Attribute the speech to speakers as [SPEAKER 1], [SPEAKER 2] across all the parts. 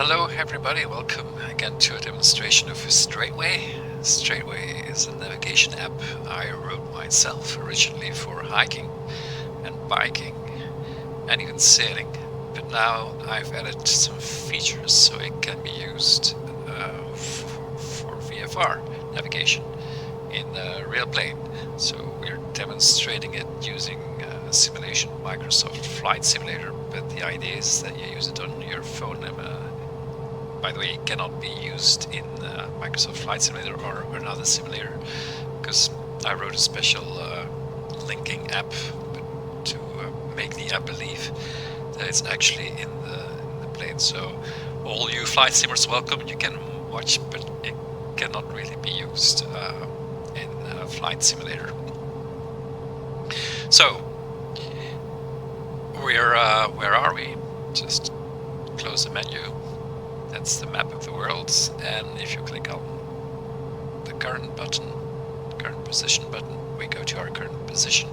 [SPEAKER 1] Hello everybody, welcome again to a demonstration of StraytWay. StraytWay is a navigation app I wrote myself originally for hiking and biking and even sailing, but now I've added some features so it can be used for VFR navigation in a real plane. So we're demonstrating it using a simulation, Microsoft Flight Simulator, but the idea is that you use it on your phone. By the way, it cannot be used in Microsoft Flight Simulator or another simulator, because I wrote a special linking app to make the app believe that it's actually in the plane. So all you flight simmers, welcome. You can watch, but it cannot really be used in Flight Simulator. So where are we? Just close the menu. That's the map of the world, and if you click on the current button, current position button, we go to our current position.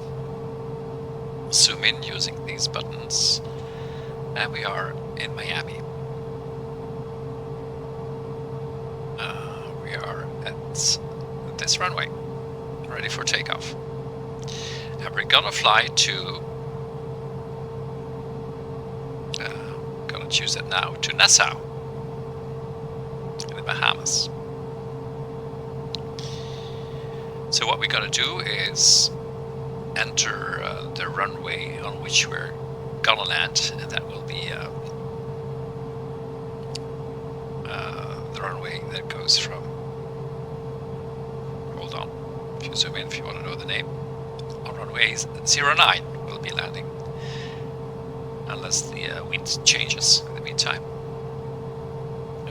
[SPEAKER 1] Zoom in using these buttons, and we are in Miami. We are at this runway, ready for takeoff. And we're gonna fly to, gonna choose that now, to Nassau, in the Bahamas. So what we're gonna do is enter the runway on which we're gonna land, and that will be the runway that goes from, hold on, if you zoom in if you want to know the name, on runway 09 we'll be landing, unless the wind changes in the meantime.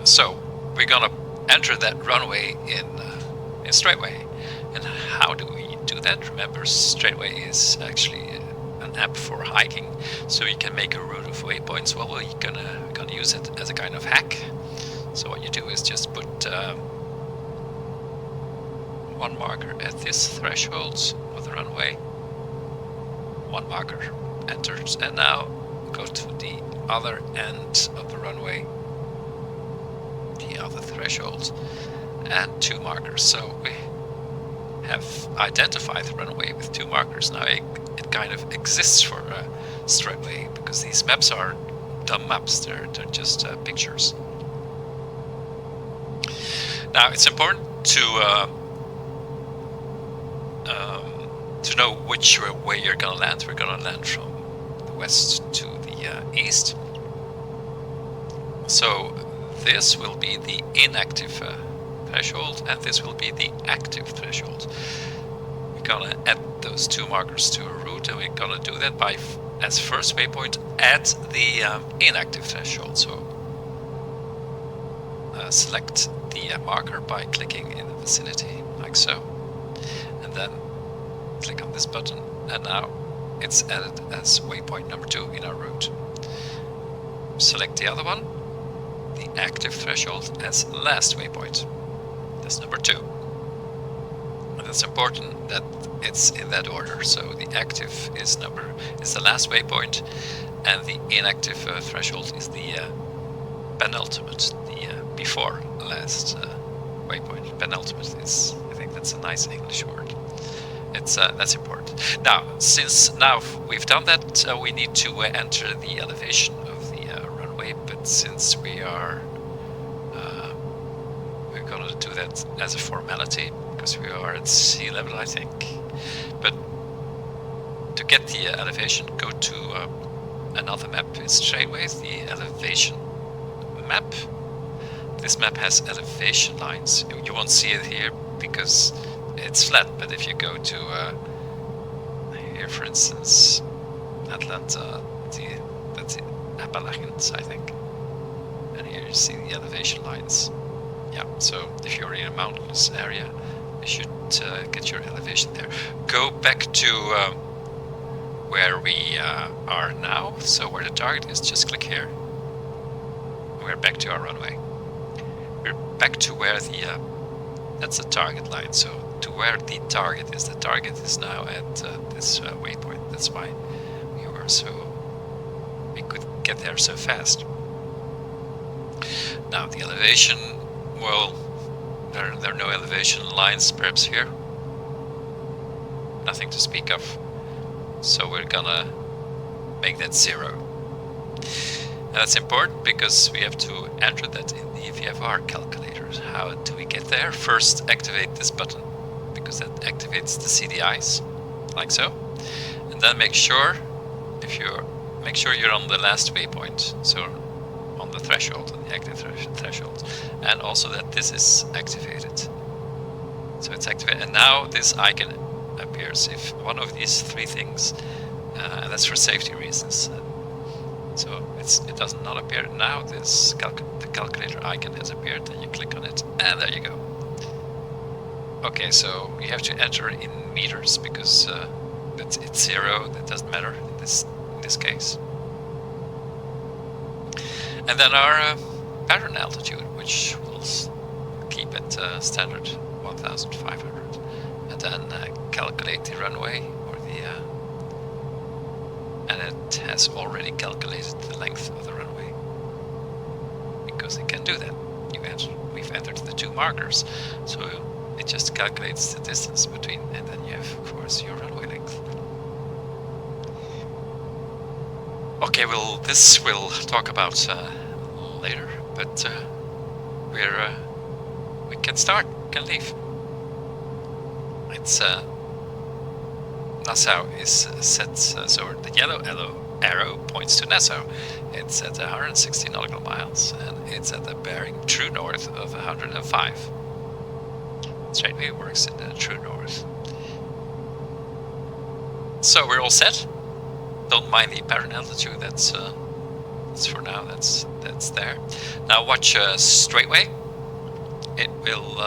[SPEAKER 1] So we're gonna enter that runway in StraytWay. And how do we do that? Remember, StraytWay is actually an app for hiking, so you can make a route of waypoints. Well, we're gonna use it as a kind of hack. So what you do is just put one marker at this threshold of the runway, one marker enters, and now go to the other end of the runway, the other threshold, and two markers. So we have identified the runway with two markers. Now it kind of exists for StraytWay, because these maps are dumb maps, they're just pictures. Now it's important to know which way you're gonna land. We're gonna land from the west to the east. So this will be the inactive threshold, and this will be the active threshold. We're gonna add those two markers to a route, and we're gonna do that by, as first waypoint, at the inactive threshold. So select the marker by clicking in the vicinity, like so, and then click on this button, and now it's added as waypoint number 2 in our route. Select the other one, the active threshold, as last waypoint. That's number 2. And it's important that it's in that order. So the active is the last waypoint, and the inactive threshold is the penultimate, the before last waypoint. Penultimate is, I think that's a nice English word. It's that's important. Now, since now we've done that, we need to enter the elevation of the runway. But since we are we're gonna do that as a formality, because we are at sea level, I think. But to get the elevation, go to another map in StraytWay, the elevation map. This map has elevation lines. You won't see it here because it's flat, but if you go to here, for instance, Atlanta, that's the Appalachians, I think, and here you see the elevation lines. Yeah, so if you're in a mountainous area, you should get your elevation there. Go back to where we are now, so where the target is, just click here. We're back to our runway. We're back to where the that's the target line, so to where the target is. The target is now at this waypoint. That's why we could get there so fast. Now the elevation, well, there are no elevation lines perhaps here. Nothing to speak of. So we're gonna make that 0. And that's important because we have to enter that in the VFR calculator. How do we get there? First activate this button, because that activates the CDIs, like so. And then make sure you're on the last waypoint, so on the threshold, on the active threshold, and also that this is activated. So it's activated, and now this icon appears if one of these 3 things, and that's for safety reasons. So it does not appear now. The calculator icon has appeared, and you click on it, and there you go. Okay, so you have to enter in meters because it's 0. That doesn't matter in this case. And then our pattern altitude, which will keep at standard 1,500, and then calculate the runway or and it has already calculated the length of the runway, because it can do that. We've entered the 2 markers, so it just calculates the distance between, and then you have, of course, your runway length. Okay, well, this we'll talk about later, but we can start, can leave. It's Nassau is set, so the yellow arrow points to Nassau. It's at 160 nautical miles, and it's at the bearing true north of 105. StraytWay works in the true north. So we're all set. Don't mind the pattern altitude. That's for now. That's there. Now watch StraytWay. It will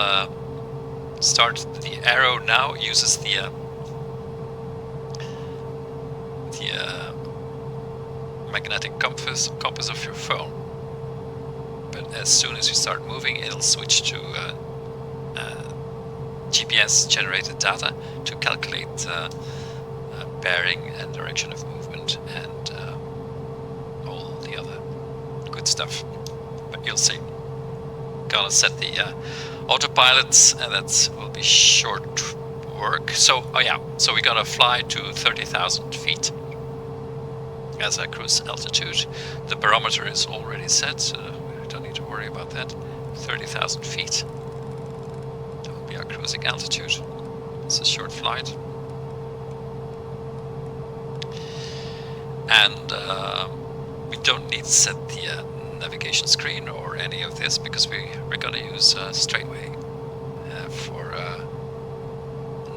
[SPEAKER 1] start. The arrow now uses the magnetic compass of your phone. But as soon as you start moving, it'll switch to GPS generated data to calculate bearing and direction of movement and all the other good stuff. But you'll see. Gonna set the autopilot, and that will be short work. So, so we're gonna fly to 30,000 feet as a cruise altitude. The barometer is already set, so we don't need to worry about that. 30,000 feet. That will be our cruising altitude. It's a short flight. And we don't need to set the navigation screen or any of this, because we're going to use StraytWay for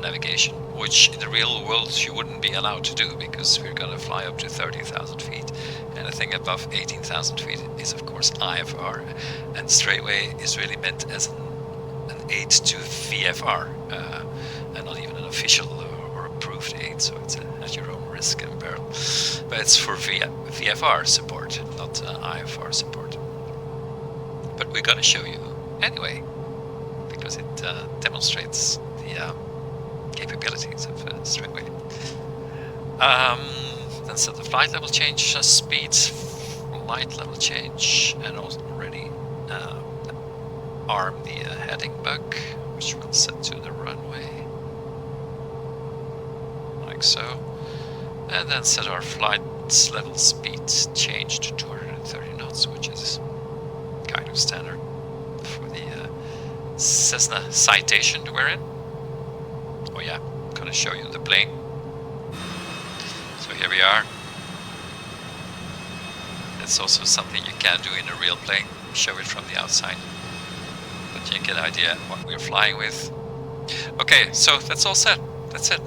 [SPEAKER 1] navigation, which in the real world you wouldn't be allowed to do, because we're going to fly up to 30,000 feet. Anything above 18,000 feet is of course IFR, and StraytWay is really meant as an aid to VFR, and not even an official or approved aid, so it's at your own risk and peril. But it's for VFR support, not IFR support. But we're going to show you anyway, because it demonstrates the capabilities of StraytWay. Then set the flight level change, speed, flight level change, and already arm the heading bug, which we'll set to the runway, like so. And then set our flight level speed change to 230 knots, which is kind of standard for the Cessna Citation we're in. Oh yeah, I'm gonna show you the plane. So here we are. It's also something you can do in a real plane, show it from the outside. But you get an idea what we're flying with. Okay, so that's all set. That's it.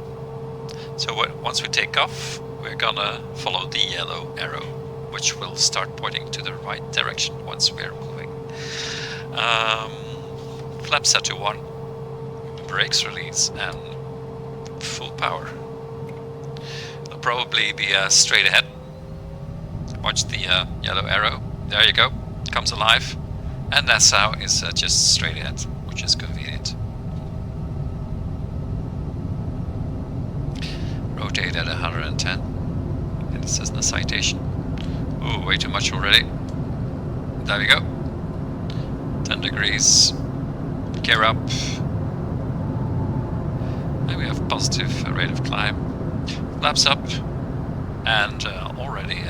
[SPEAKER 1] So once we take off, we're gonna follow the yellow arrow, which will start pointing to the right direction once we're moving. Flaps set to 1, brakes release, and full power. It'll probably be straight ahead. Watch the yellow arrow. There you go. It comes alive. And Nassau is just straight ahead, which is convenient. Rotate at 110. And it says Cessna Citation. Ooh, way too much already. There we go. 10 degrees. Gear up. And we have positive rate of climb. Flaps up. And already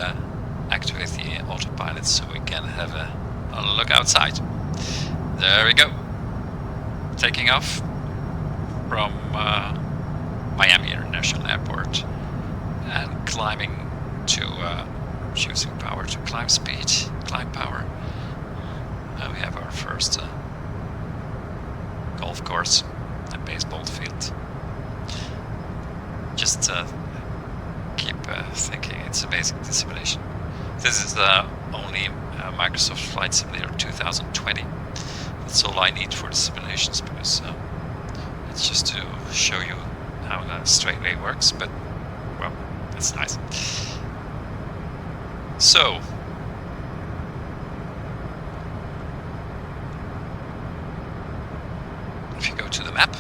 [SPEAKER 1] activate the autopilot so we can have a look outside. There we go. Taking off from Miami International Airport and climbing to choosing power to climb speed, climb power. And we have our first golf course and baseball field. Just keep thinking, it's amazing, the simulation. This is only Microsoft Flight Simulator 2020. That's all I need for the simulations, because it's just to show you how the StraytWay works, but well, it's nice. So if you go to the map,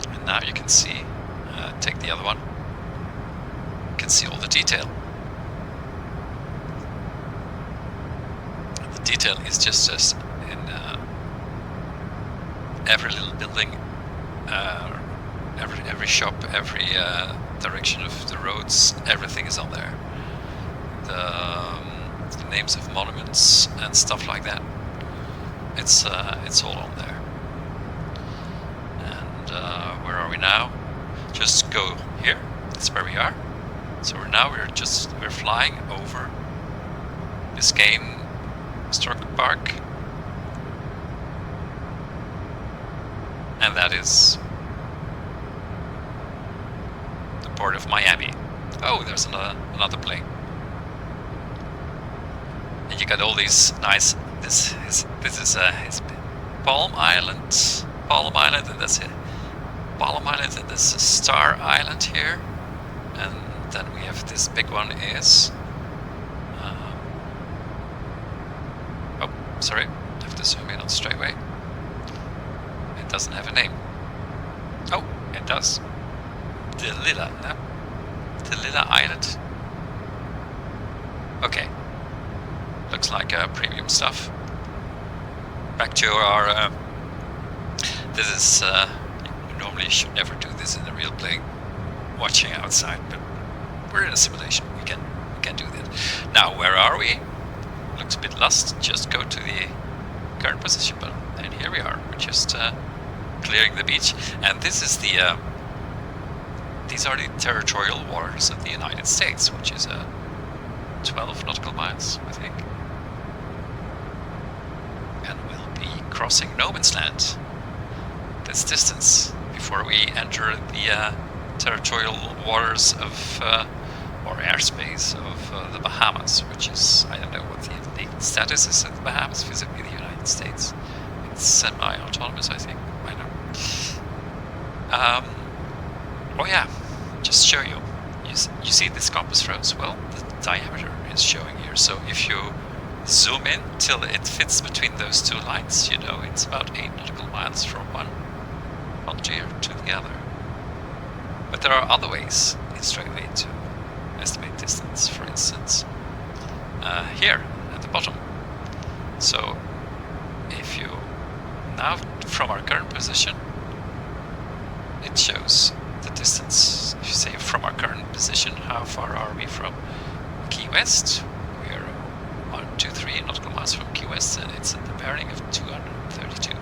[SPEAKER 1] and now you can see, take the other one, you can see all the detail. The detail is just as in every little building, every shop, every direction of the roads, everything is on there. The names of monuments and stuff like that. It's all on there. And where are we now? Just go here. That's where we are. So we're flying over Biscayne Historical Park, and that is the port of Miami. Oh, there's another plane. And you got all these nice. This is Palm Island. Palm Island, and that's it. Palm Island, and there's a Star Island here, and then we have this big one is. Oh, sorry, I have to zoom in on StraytWay. It doesn't have a name. Oh, it does. The Lilla Island. Okay. Looks like premium stuff. Back to our. This is. You normally should never do this in a real plane, watching outside, but we're in a simulation. We can do that. Now, where are we? Looks a bit lost. Just go to the current position button, and here we are. We're just clearing the beach, and this is the. These are the territorial waters of the United States, which is 12 nautical miles, I think. And we'll be crossing no man's land this distance before we enter the territorial waters of, or airspace of the Bahamas, which is, I don't know what the legal status is of the Bahamas vis-a-vis the United States. It's semi-autonomous, I think. I know. Oh yeah, just show you. You see this compass rose? Well, the diameter is showing here. So if you zoom in till it fits between those two lines, you know it's about 8 nautical miles from one frontier to the other. But there are other ways in StraytWay to estimate distance. For instance, here at the bottom. So if you now from our current position, it shows the distance. If you say from our current position, how far are we from Key West? We are 1, 2, 3 nautical miles from Key West, and it's at the bearing of 232.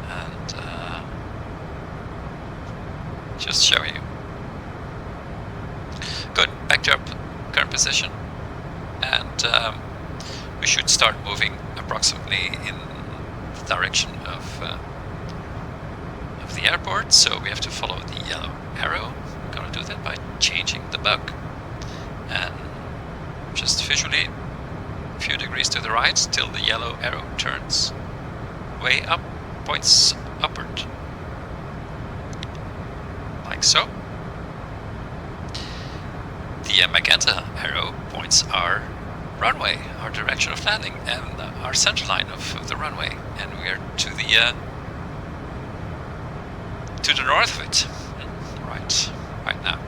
[SPEAKER 1] And just showing you. Good. Back to our current position, and we should start moving approximately in the direction of the airport, so we have to follow the yellow arrow. We're gonna do that by changing the bug, and just visually a few degrees to the right till the yellow arrow turns way up, points upward, like so. The magenta arrow points our runway, our direction of landing, and our center line of the runway, and we are to the north of it, right now.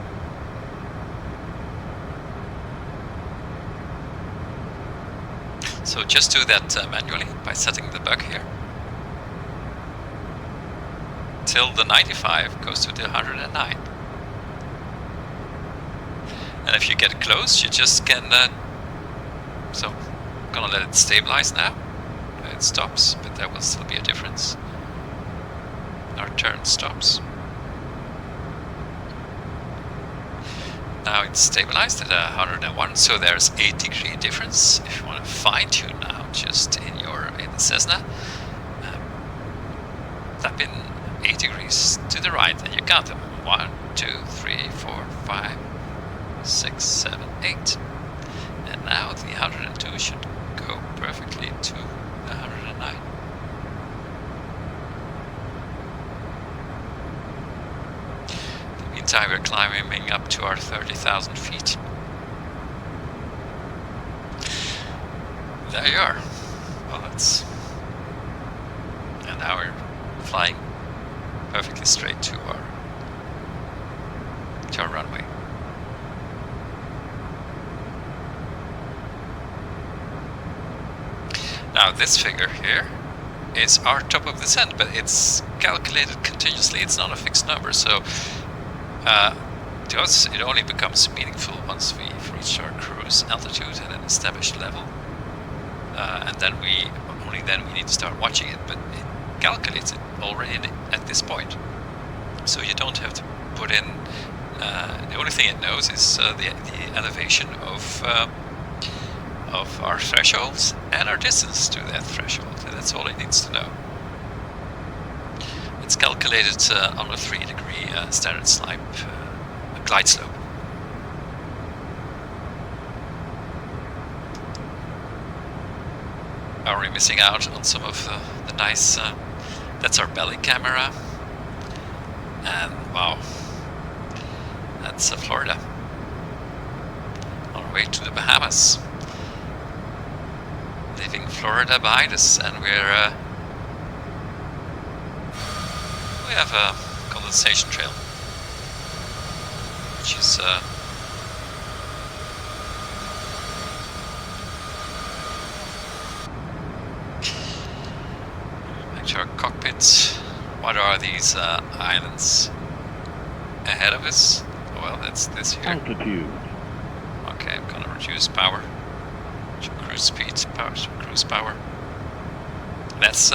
[SPEAKER 1] So just do that manually by setting the bug here. Till the 95 goes to the 109. And if you get close, you just can... so I'm gonna let it stabilize now. It stops, but there will still be a difference. Our turn stops. Now it's stabilized at 101, so there's 8-degree difference. If you want to fine tune now, just in the Cessna, tap in 8 degrees to the right, and you count them. 1, 2, 3, 4, 5, 6, 7, 8. And now the 102 should go perfectly to the 109. Meantime, we're climbing up to our 30,000 feet. There you are. Well, that's... and now we're flying perfectly straight to our runway. Now this figure here is our top of descent, but it's calculated continuously. It's not a fixed number, so to us it only becomes meaningful once we've reached our cruise altitude at an established level, and then only then we need to start watching it. But it calculates it already at this point, so you don't have to put in. The only thing it knows is the elevation of our thresholds and our distance to that threshold, and that's all it needs to know. It's calculated on a 3-degree standard slope, glide slope. Are we missing out on some of the nice... that's our belly camera, and wow, that's Florida, on our way to the Bahamas. Leaving Florida behind us, and we have a condensation trail, which is back to our cockpit. What are these islands ahead of us? Well, that's this here.
[SPEAKER 2] Altitude.
[SPEAKER 1] Okay, I'm gonna reduce power. Cruise speed, cruise power. That's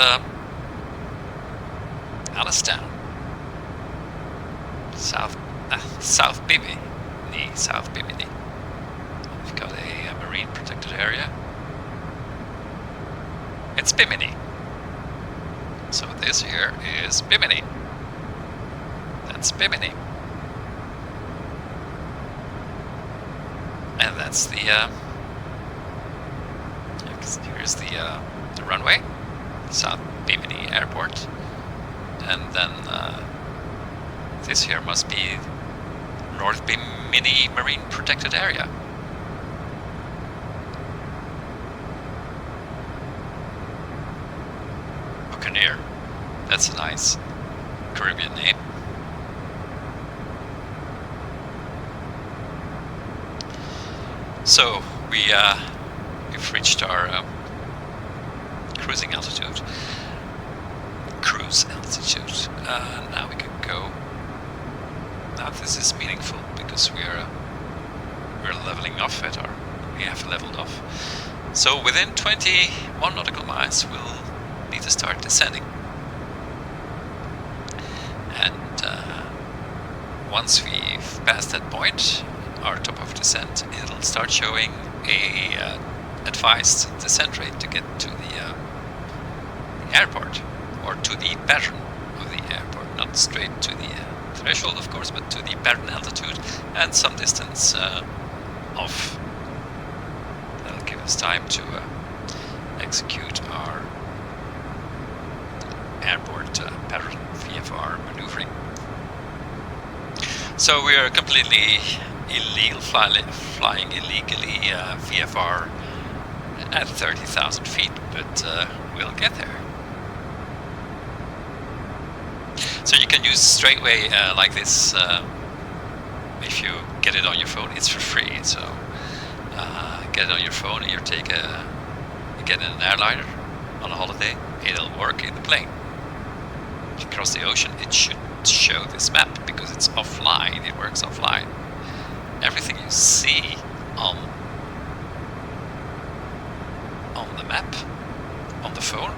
[SPEAKER 1] Alistown, South Bimini. We've got a marine protected area. It's Bimini. So this here is Bimini. That's Bimini. And that's the here's the runway, South Bimini Airport, and then this here must be North Bimini Marine Protected Area. Buccaneer, that's a nice Caribbean name. So we've reached our cruise altitude. Now we can go. Now this is meaningful because we're leveling off at our. We have leveled off. So within 21 nautical miles, we'll need to start descending. And once we've passed that point, our top of descent, it'll start showing a advised descent rate to get to the airport, or to the pattern of the airport, not straight to the threshold, of course, but to the pattern altitude and some distance off. That'll give us time to execute our airport pattern VFR maneuvering. So we are completely illegal, flying illegally VFR at 30,000 feet, but we'll get there. So you can use StraytWay like this if you get it on your phone. It's for free, so get it on your phone and you take a You get in an airliner on a holiday, it'll work in the plane. If you cross the ocean, it should show this map because it's offline, it works offline. Everything you see on the map, on the phone,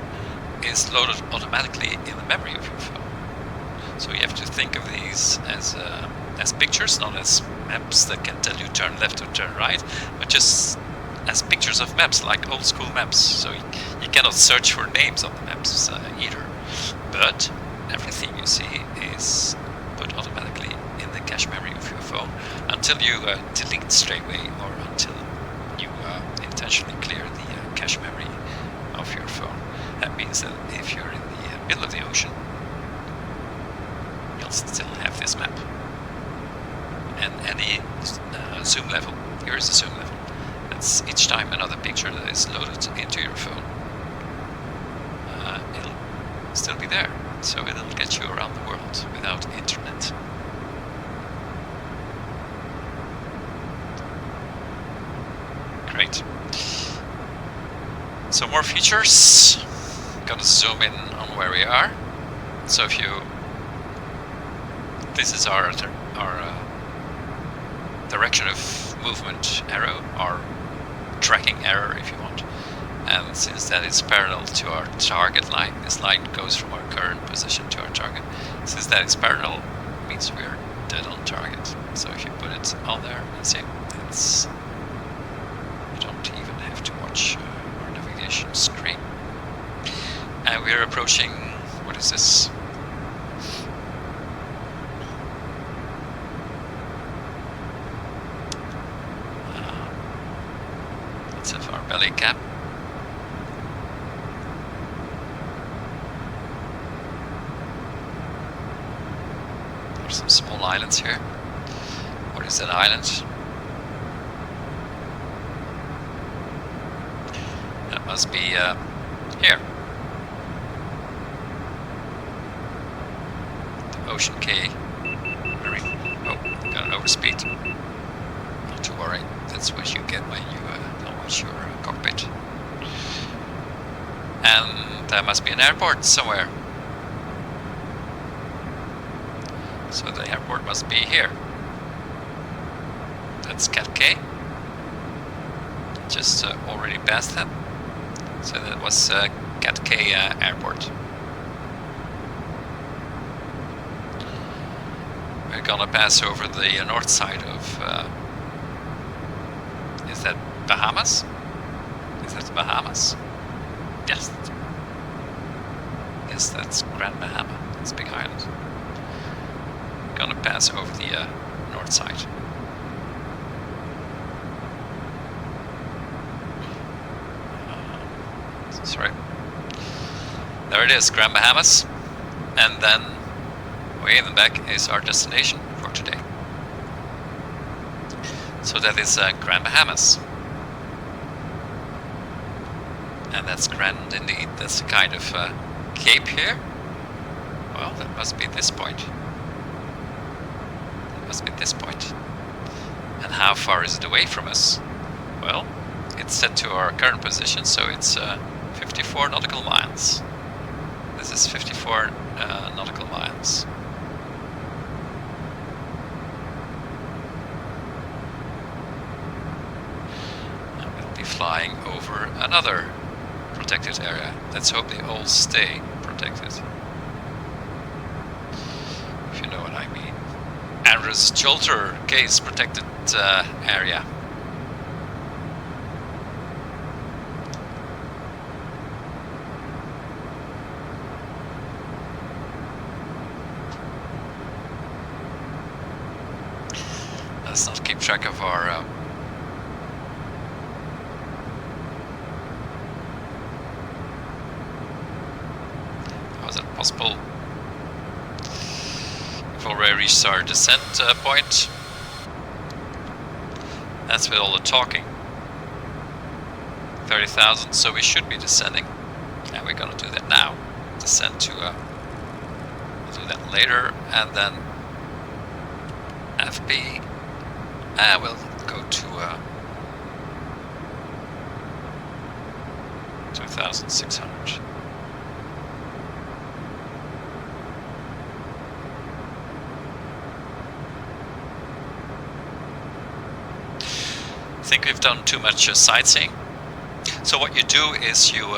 [SPEAKER 1] is loaded automatically in the memory of your phone. So you have to think of these as pictures, not as maps that can tell you turn left or turn right, but just as pictures of maps, like old school maps. So you cannot search for names on the maps either. But everything you see is put automatically in the cache memory of your phone until you delete StraytWay, or until you intentionally clear the cache memory of your phone. That means that if you're in the middle of the ocean, you'll still have this map. And any zoom level, here is the zoom level. That's each time another picture that is loaded into your phone. It'll still be there, so it'll get you around the world without internet. Great. So more features. Gonna zoom in on where we are. So if you, this is our direction of movement arrow, or tracking arrow if you want. And since that is parallel to our target line, this line goes from our current position to our target. Since that is parallel, it means we are dead on target. So if you put it on there, you see, it's, you don't even have to watch our navigation screen. And we are approaching, what is this? Let's have our belly cap. There's some small islands here. What is that island? That must be here. Ocean K. Oh, got an overspeed. Not to worry, that's what you get when you don't watch your cockpit. And there must be an airport somewhere. So the airport must be here. That's Cat K. Just already passed that. So that was Cat K airport. We're gonna pass over the north side of, is that Bahamas? Is that the Bahamas? Yes. Yes, that's Grand Bahama. It's a big island. We're gonna pass over the north side. Sorry. There it is, Grand Bahamas. And then way in the back is our destination for today. So that is Grand Bahamas. And that's grand indeed. That's the kind of cape here. Well, that must be this point. That must be this point. And how far is it away from us? Well, it's set to our current position, so it's 54 nautical miles. This is 54 nautical miles. And we'll be flying over another protected area. Let's hope they all stay protected. If you know what I mean. Andres Jolter case protected area. Let's not keep track of our how is that possible? We've already reached our descent point. That's with all the talking. 30,000, so we should be descending. And we're gonna do that now. Descend to we'll do that later, and then FB. We'll go to 2,600. I think we've done too much sightseeing. So what you do is you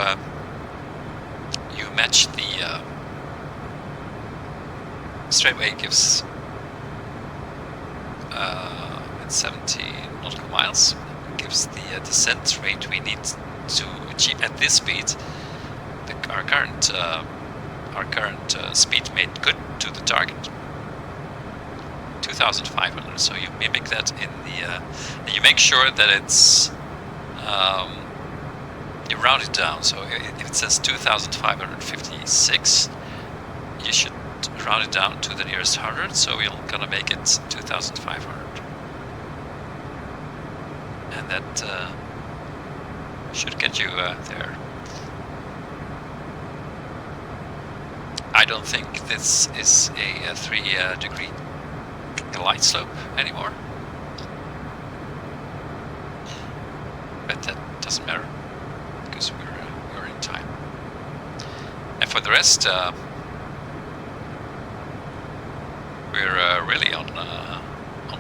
[SPEAKER 1] match the StraytWay gives 70 nautical miles. It gives the descent rate we need to achieve at this speed. Our current speed made good to the target. 2,500. So you mimic that in the. And you make sure that it's. You round it down. So if it says 2,556, you should round it down to the nearest 100. So we're gonna make it 2,500. And that should get you there. I don't think this is a 3-degree glide slope anymore, but that doesn't matter because we're in time. And for the rest, we're really on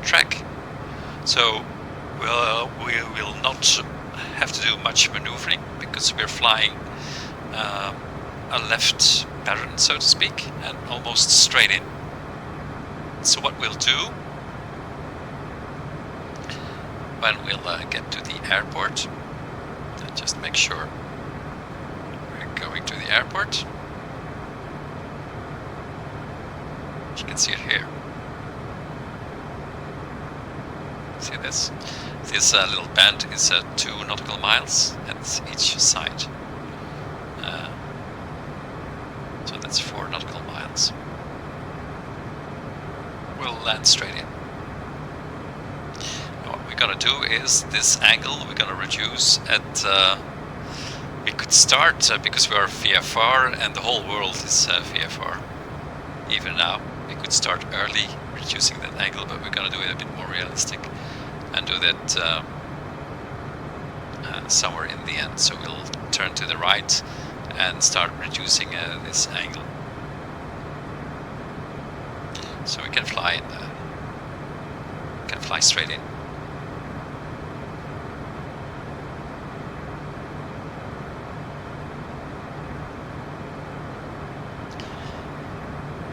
[SPEAKER 1] track. So we will not have to do much maneuvering because we're flying a left pattern, so to speak, and almost straight in. So what we'll do when we'll get to the airport, just make sure we're going to the airport. You can see it here. See this? This little band is 2 nautical miles at each side. So that's 4 nautical miles. We'll land straight in. And what we're gonna do is this angle we're gonna reduce at. We could start because we are VFR and the whole world is VFR. Even now, we could start early, reducing that angle, but we're gonna do it a bit more realistic and do that somewhere in the end. So we'll turn to the right and start reducing this angle. So we can fly straight in.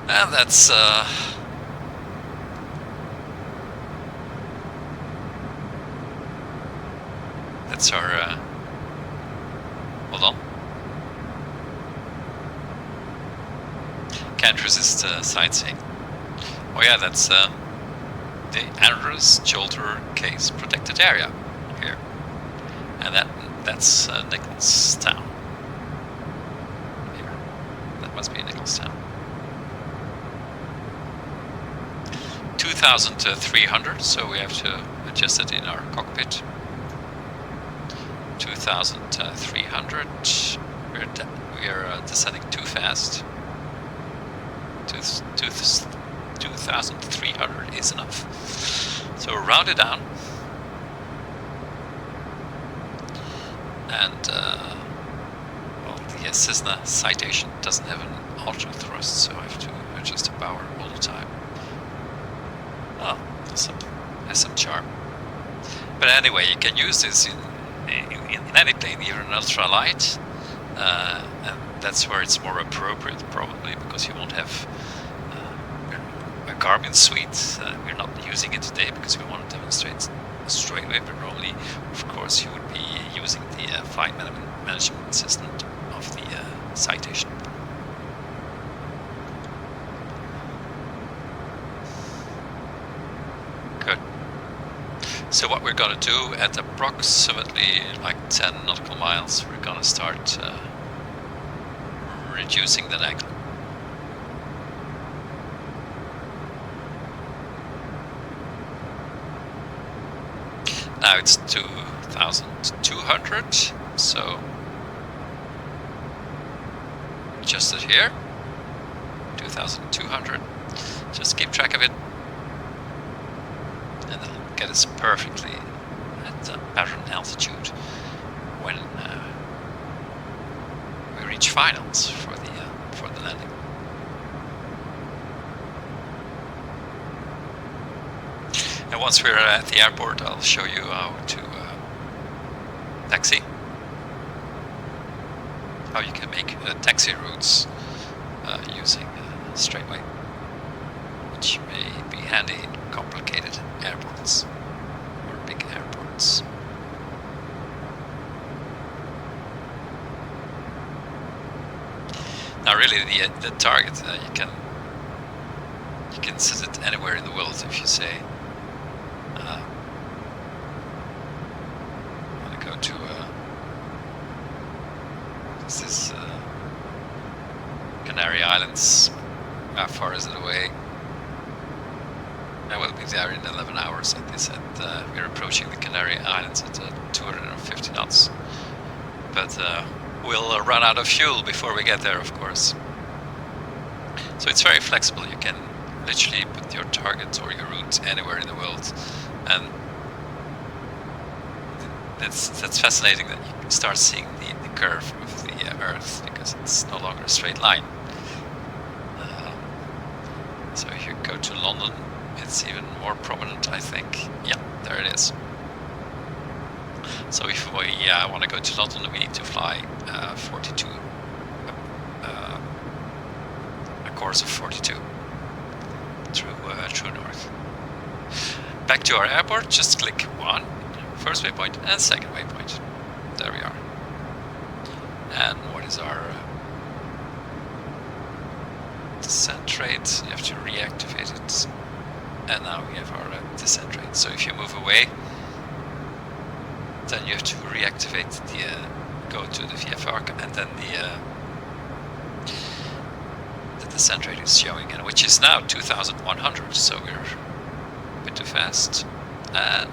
[SPEAKER 1] And that's our hold on. Can't resist sightseeing. Oh yeah, that's the Andrews Shoulder Case Protected Area here, and that's Nicholstown. Here, that must be Nicholstown. 2,300. So we have to adjust it in our cockpit. 2,300. We're descending too fast. 2,300 is enough. So round it down. And well, the Cessna Citation doesn't have an auto thrust, so I have to adjust the power all the time. Oh, has some charm. But anyway, you can use this in any plane, even an ultralight, and that's where it's more appropriate, probably, because you won't have a Garmin suite. We're not using it today because we want to demonstrate StraytWay, but normally, of course, you would be using the flight management system of the Citation. Good. So what we're going to do at approximately like 10 nautical miles, we're going to start reducing that angle. Now it's 2,200, so adjust it here, 2,200, just keep track of it, and it'll get us perfectly at pattern altitude when we reach finals for the landing. And once we're at the airport, I'll show you how to taxi. How you can make taxi routes using StraytWay, which may be handy in complicated airports or big airports. Now, really, the target you can set it anywhere in the world. If you say, I want to go to this is Canary Islands. How far is it away? I will be there in 11 hours. Like they said, we're approaching the Canary Islands at 250 knots, but we'll run out of fuel before we get there, of course. So it's very flexible. You can literally put your target or your route anywhere in the world, and that's fascinating that you start seeing the curve of the Earth, because it's no longer a straight line. So if you go to London, it's even more prominent, I think. Yeah, there it is. So if we want to go to London, we need to fly 42, a course of 42 through true north. Back to our airport, just click one, first waypoint and second waypoint. There we are. And what is our descent rate? You have to reactivate it. And now we have our descent rate. So if you move away, then you have to reactivate go to the VFR, and then the descent rate is showing, and which is now 2,100. So we're a bit too fast, and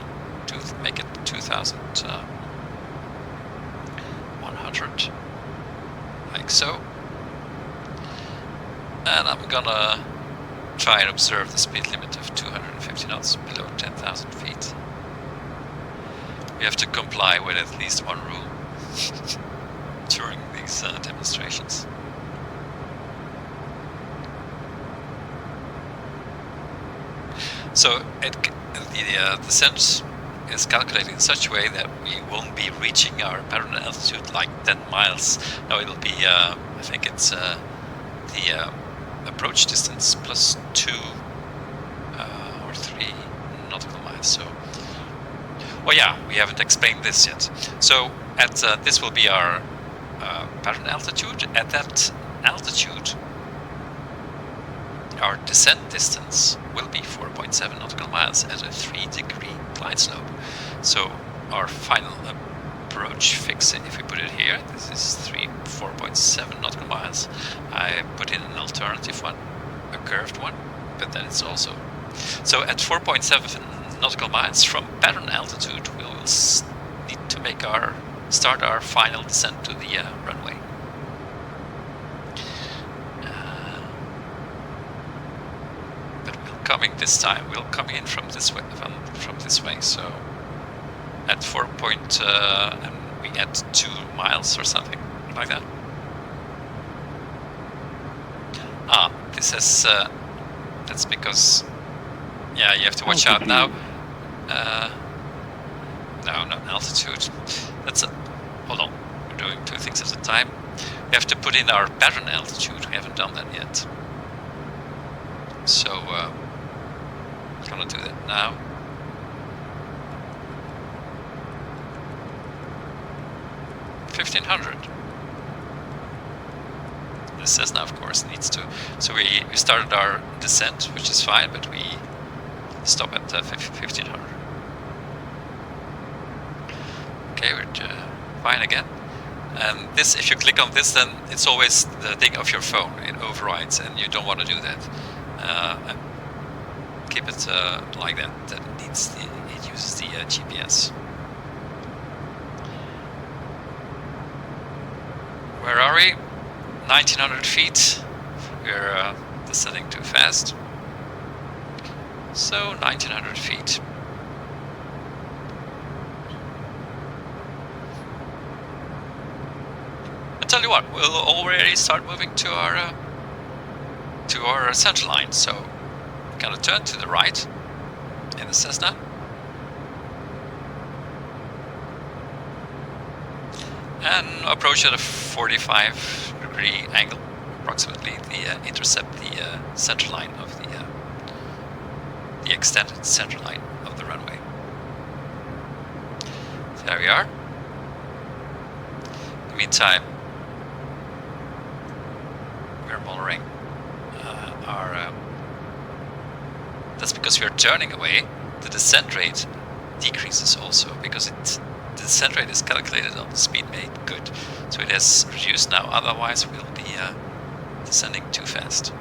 [SPEAKER 1] to make it 2,100, like so. And I'm gonna try and observe the speed limit of 250 knots below 10,000 feet. We have to comply with at least one rule during these demonstrations. So the descent is calculated in such a way that we won't be reaching our pattern altitude like 10 miles. No, it'll be, I think it's the approach distance plus 2 or 3 nautical miles. So, well, yeah, we haven't explained this yet. So at this will be our pattern altitude. At that altitude, our descent distance will be 4.7 nautical miles at a 3-degree glide slope. So our final approach fix, if we put it here, this is 4.7 nautical miles. I put in an alternative one, a curved one, but then it's also... So at 4.7 nautical miles from pattern altitude, we will need to make start our final descent to the runway. But we're coming this time. We'll come in from this way. So at 4. And we add 2 miles or something like that. This has. That's because. Yeah, you have to watch out now. No, not altitude. That's hold on. We're doing 2 things at a time. We have to put in our pattern altitude. We haven't done that yet. So I'm gonna do that now. $1,500. This says now, of course, needs to. So we started our descent, which is fine, but we stop at 1,500. Okay, we're fine again. And this, if you click on this, then it's always the thing of your phone. It overrides, and you don't want to do that. Keep it like that. That it uses the GPS. Where are we? 1,900 feet. We're descending too fast. So 1,900 feet. tell you what, we'll already start moving to our center line. So we're gonna turn to the right in the Cessna. And approach at a 45-degree angle, approximately, intercept the center line of the extended center line of the runway. So there we are. In the meantime, we're monitoring that's because we are turning away. The descent rate decreases also because the descent rate is calculated on the speed made good, so it has reduced now. Otherwise, we'll be descending too fast.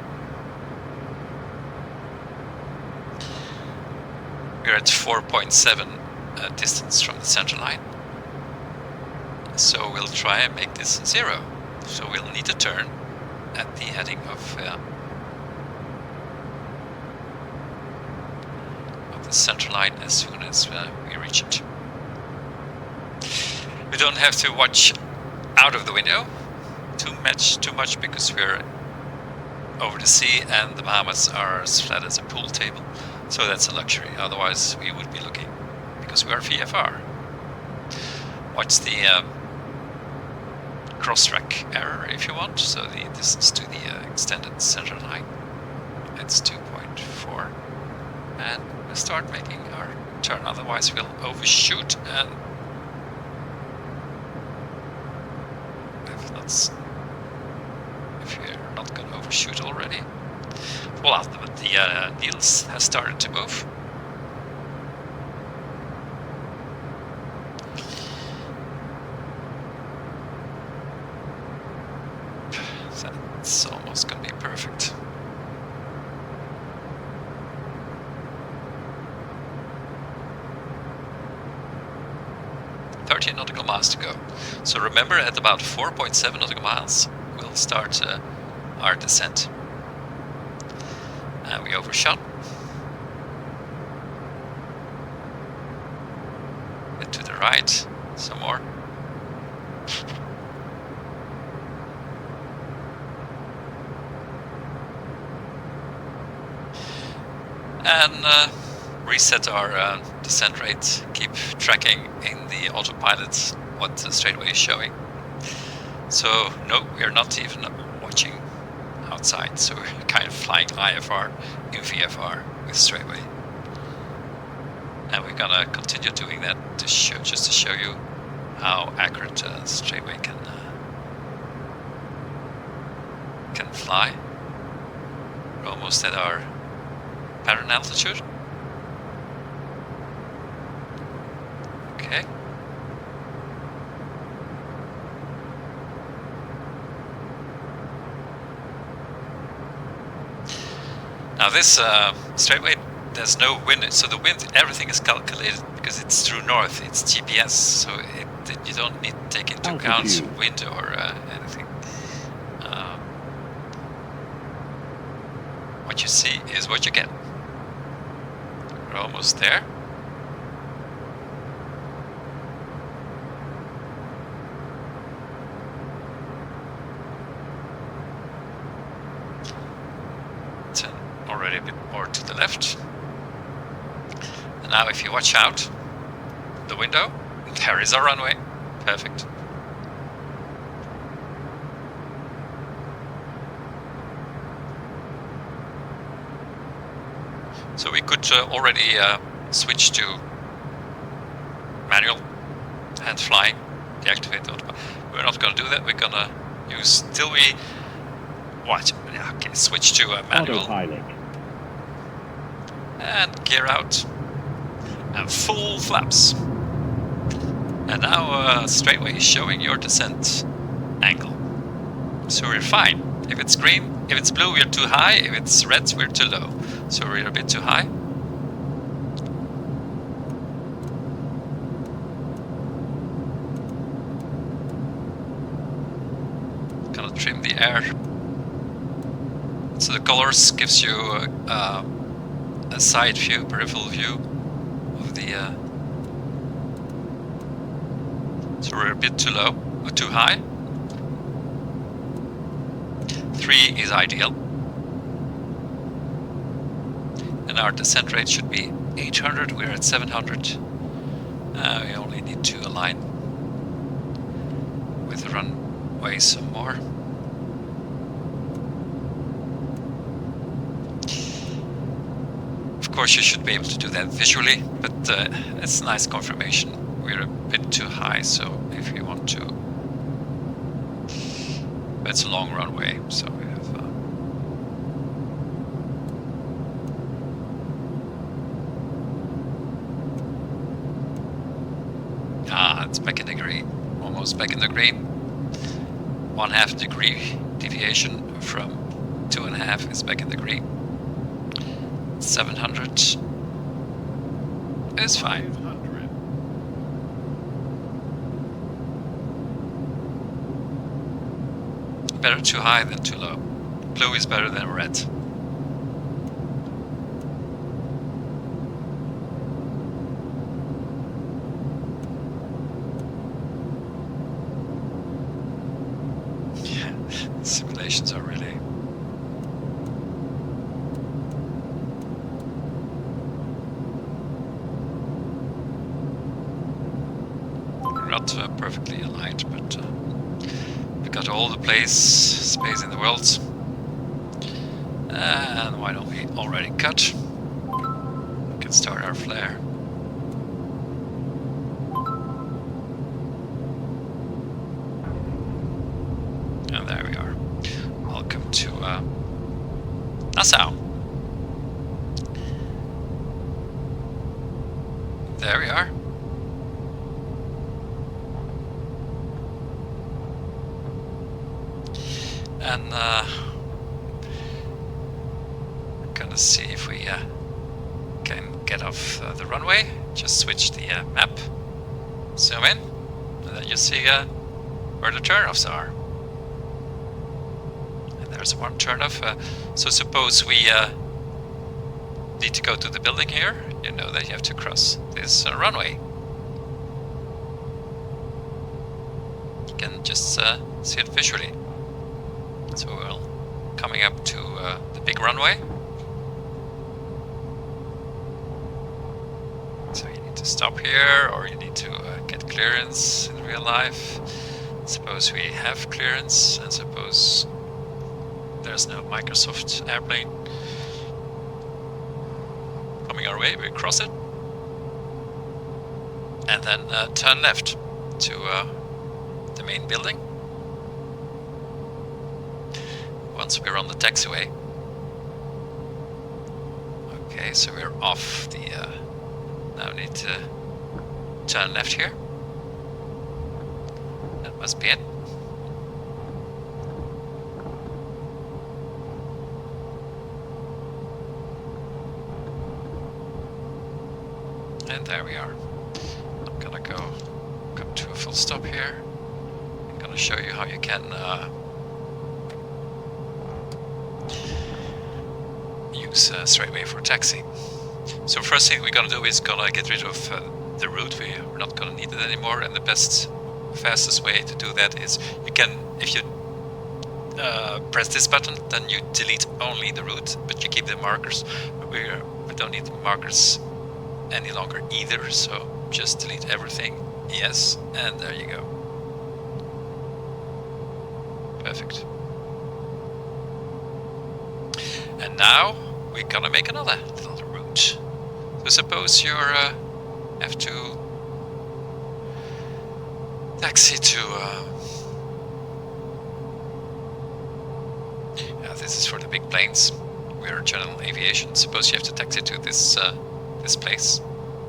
[SPEAKER 1] We're at 4.7 distance from the center line, so we'll try and make this 0. So we'll need to turn at the heading of the center line as soon as we reach it. We don't have to watch out of the window too much because we're over the sea and the Bahamas are as flat as a pool table, so that's a luxury. Otherwise we would be looking, because we are VFR. Watch the cross-track error if you want, so the distance to the extended center line, it's 2.4, and we'll start making our turn. Otherwise we'll overshoot, and if you're not going to overshoot already. Well, the needles has started to move. That's almost going to be perfect. Nautical miles to go. So remember, at about 4.7 nautical miles, we'll start our descent. And we overshot. And to the right, some more. And reset our descent rate, keep tracking in the autopilot what the StraytWay is showing. So no, we are not even watching outside, so we're kind of flying IFR in VFR with StraytWay. And we're gonna continue doing that to just to show you how accurate StraytWay can fly. We're almost at our pattern altitude. Okay. Now this StraytWay, there's no wind, so the wind, everything is calculated because it's true north, it's GPS, so you don't need to take into account wind or anything. What you see is what you get. We're almost there. Already a bit more to the left. And now if you watch out the window, there is our runway. Perfect. So we could already switch to manual hand flying, deactivate the autopilot. We're not going to do that. We're going to use till we switch to manual. Autopilot. And gear out. And full flaps. And now StraytWay is showing your descent angle. So we're fine. If it's green, if it's blue, we're too high. If it's red, we're too low. So we're a bit too high. Gonna trim the air. So the colors gives you a side view, peripheral view of the. So we're a bit too low or too high. 3 is ideal. And our descent rate should be 800, we're at 700. We only need to align with the runway some more. Of course you should be able to do that visually, but it's nice confirmation. We're a bit too high, so if you want to... It's a long runway, so we have... it's back in the green. Almost back in the green. 1/2 degree deviation from 2.5 is back in the green. 700 is fine.
[SPEAKER 2] 500.
[SPEAKER 1] Better too high than too low. Blue is better than red. Yeah, simulations are really... not perfectly aligned, but we got all the space in the world. And why don't we already cut? We can start our flare. And there we are. Welcome to Nassau. There we are. And we're gonna see if we can get off the runway. Just switch the map, zoom in, and then you see where the turnoffs are. And there's one turnoff. So suppose we need to go to the building here, you know that you have to cross this runway. You can just see it visually. So we're coming up to the big runway. So you need to stop here, or you need to get clearance in real life. Suppose we have clearance, and suppose there's no Microsoft airplane coming our way, we cross it. And then turn left to the main building. Once we're on the taxiway. Okay, so we're off the... now we need to turn left here. That must be it. And there we are. I'm gonna come to a full stop here. I'm gonna show you how you can use StraytWay for taxi. So first thing we're gonna do is gonna get rid of the route. We're not gonna need it anymore, and the fastest way to do that is you can, if you press this button, then you delete only the route, but you keep the markers. We don't need the markers any longer either, so just delete everything. Yes, and there you go. Perfect. And now we're gonna make another little route. So suppose you have to taxi to this is for the big planes. We're general aviation. Suppose you have to taxi to this this place.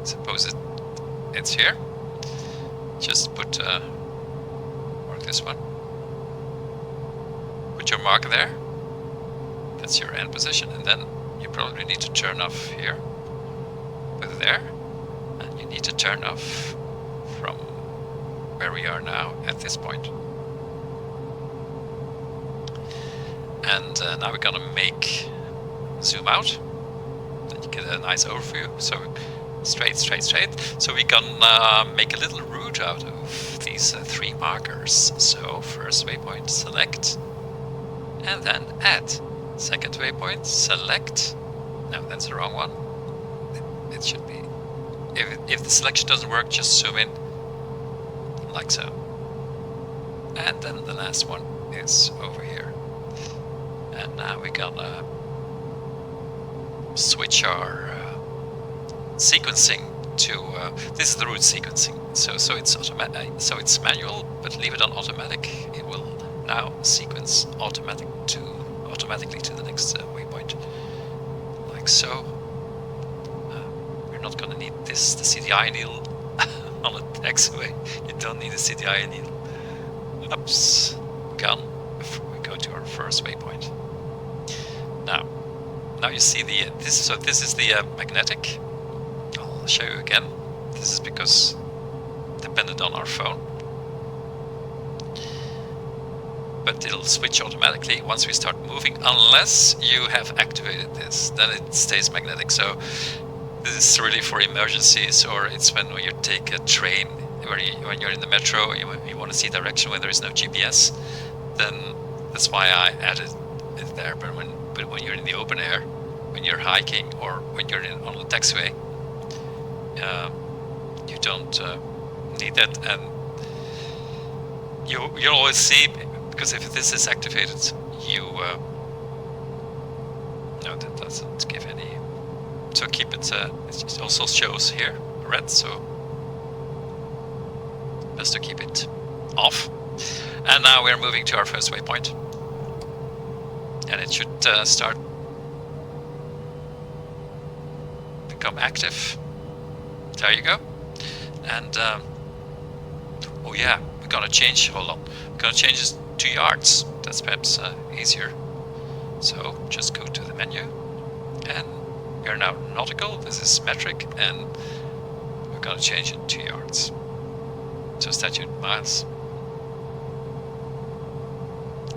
[SPEAKER 1] Suppose it's here. Just put mark this one. Put your mark there. That's your end position, and then you probably need to turn off here. Put it there, and you need to turn off from where we are now at this point. And now we're gonna zoom out. Then you get a nice overview. So straight. So we're gonna make a little route out of these 3 markers. So first waypoint, select, and then add. Second waypoint, select. No, that's the wrong one. It should be. If the selection doesn't work, just zoom in, like so. And then the last one is over here. And now we're gonna switch our sequencing to this is the route sequencing. So it's so it's manual, but leave it on automatic. It will now sequence automatically to the next waypoint, like so. We're not gonna need the CDI needle on a taxiway. You don't need a CDI needle. Oops, gone. We go to our first waypoint. Now you see the this is the magnetic. I'll show you again. This is because dependent on our phone, but it'll switch automatically once we start moving, unless you have activated this. Then it stays magnetic. So this is really for emergencies, or it's when you take a train, when you're in the metro, you want to see direction when there is no GPS. Then that's why I added it there. But when you're in the open air, when you're hiking, or when you're on the taxiway, you don't need that, and you'll always see, because if this is activated, you no, that doesn't give any. So keep it. It also shows here red, so best to keep it off. And now we're moving to our first waypoint, and it should start become active. There you go. And oh yeah, we're gonna change. Hold on, we're gonna change this to yards. That's perhaps easier. So just go to the menu, and we are now nautical. This is metric, and we're gonna change it to yards. So statute miles,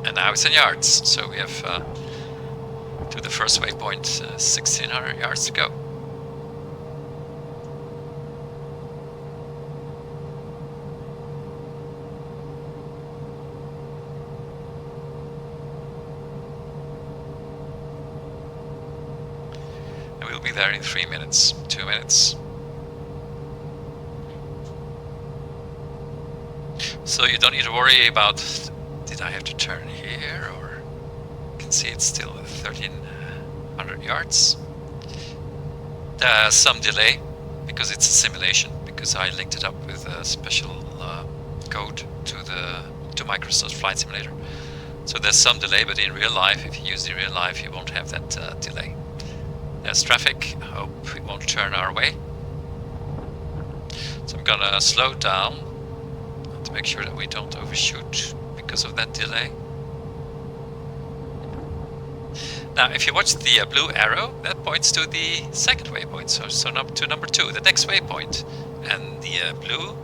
[SPEAKER 1] and now it's in yards. So we have to the first waypoint 1,600 yards to go. We'll be there in 3 minutes, 2 minutes. So you don't need to worry about, did I have to turn here, or you can see it's still 1,300 yards. There's some delay because it's a simulation, because I linked it up with a special code to Microsoft Flight Simulator. So there's some delay, but in real life, if you use it in real life, you won't have that delay. There's traffic. Hope it won't turn our way. So I'm gonna slow down to make sure that we don't overshoot because of that delay. Now, if you watch the blue arrow, that points to the second waypoint, so to number 2, the next waypoint. And the blue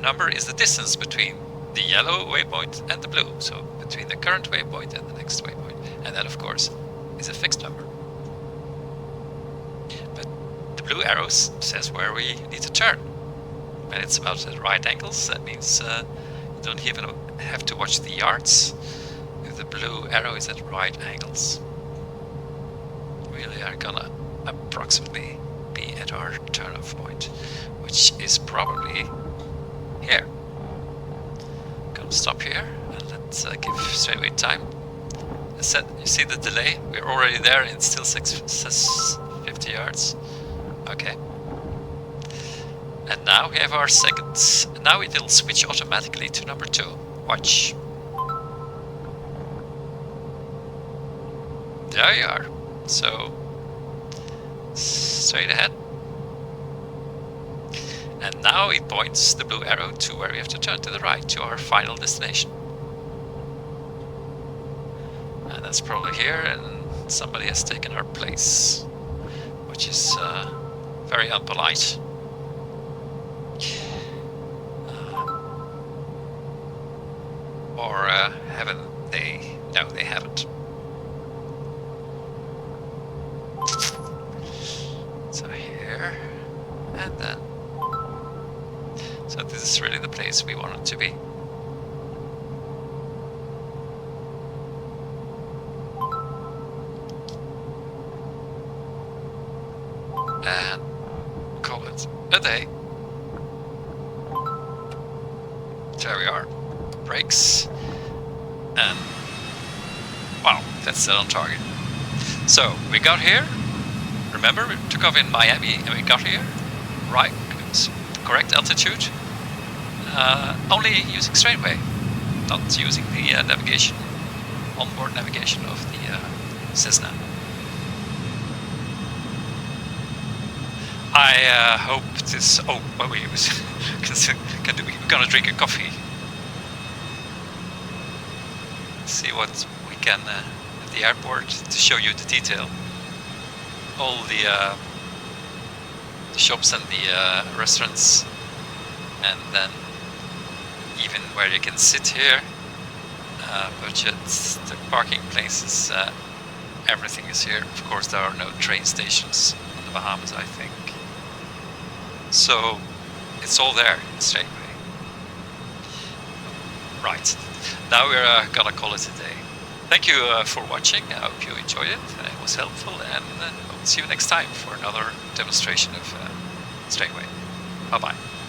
[SPEAKER 1] number is the distance between the yellow waypoint and the blue, so between the current waypoint and the next waypoint. And that, of course, is a fixed number. The blue arrow says where we need to turn. When it's about at right angles, that means you don't even have to watch the yards. If the blue arrow is at right angles, we are gonna approximately be at our turn-off point, which is probably here. Gonna stop here and let's give StraytWay time. As said, you see the delay? We're already there and it's still 650 yards. Okay. And now we have our second. Now it'll switch automatically to number 2. Watch. There you are. So straight ahead. And now it points the blue arrow to where we have to turn to the right, to our final destination. And that's probably here, and somebody has taken our place, which is very unpolite. Or haven't they? No, they haven't. So here, and then. So this is really the place we want it to be. and call it a day. There we are. Brakes. And wow, that's still on target. So we got here. Remember, we took off in Miami and we got here. Right, it was correct altitude. Only using StraytWay, not using the navigation, onboard navigation of the Cessna. I hope this. Oh, well, we we're gonna drink a coffee. See what we can at the airport to show you the detail. All the shops and the restaurants, and then even where you can sit here, budgets, the parking places, everything is here. Of course, there are no train stations on the Bahamas, I think. So it's all there in StraytWay. Right, now we're gonna call it a day. Thank you for watching. I hope you enjoyed it and it was helpful, and I'll see you next time for another demonstration of StraytWay. Bye bye.